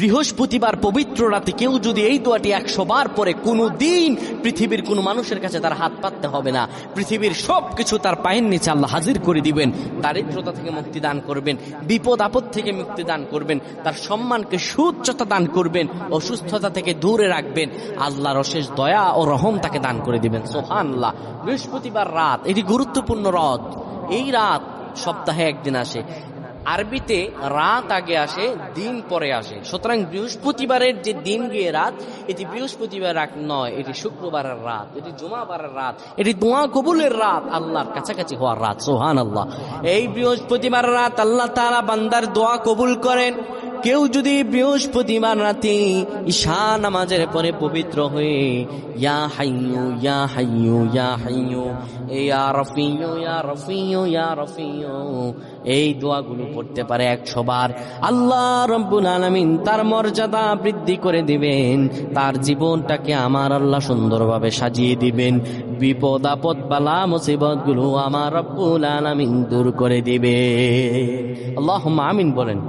বৃহস্পতিবার পবিত্র রাতে কেউ যদি এই দোয়াটি 100 বার পরে, কোনো দিন পৃথিবীর কোনো মানুষের কাছে তার হাত পাততে হবে না। পৃথিবীর সবকিছু তার পায়ের নিচে আল্লাহ হাজির করে দিবেন। দারিদ্রতা থেকে মুক্তি দান করবেন, বিপদ আপদ থেকে মুক্তি দান করবেন, তার সম্মানকে সুউচ্চতা দান করবেন, অসুস্থতা থেকে দূরে রাখবেন। আল্লাহর অশেষ দয়া ও রহম তাকে দান করে দিবেন। সুবহানাল্লাহ। বৃহস্পতিবার রাত এটি গুরুত্বপূর্ণ রাত। এই রাত সপ্তাহে একদিন আসে। আরবিতে রাত আগে আসে, দিন পরে আসে। সুতরাং বৃহস্পতিবারের যে দিন গিয়ে রাত, এটি বৃহস্পতিবার রাত নয়, এটি শুক্রবারের রাত, এটি জুমাবারের রাত, এটি দোয়া কবুলের রাত, আল্লাহর কাছাকাছি হওয়ার রাত। সুবহানাল্লাহ। এই বৃহস্পতিবার রাত আল্লাহ তাআলা বান্দার দোয়া কবুল করেন। কেউ যদি বৃহস্পতিবার রাতে ঈশা নামাজের পরে পবিত্র হয়ে ইয়া হাইয়ু ইয়া হাইয়ু ইয়া হাইয়ু ইয়া রফিয়ু ইয়া রফিয়ু ইয়া রফিয়ু এই দোয়াগুলো পড়তে পারে 100 বার, আল্লাহ রব্বুল আলামিন তার মর্যাদা বৃদ্ধি করে দিবেন। তার জীবনটাকে আমার আল্লাহ সুন্দরভাবে সাজিয়ে দিবেন। বিপদ আপদ বালা মুসিবত গুলো আমার রব্বুল আলামিন দূর করে দিবে। আল্লাহুম্মা আমিন বলেন।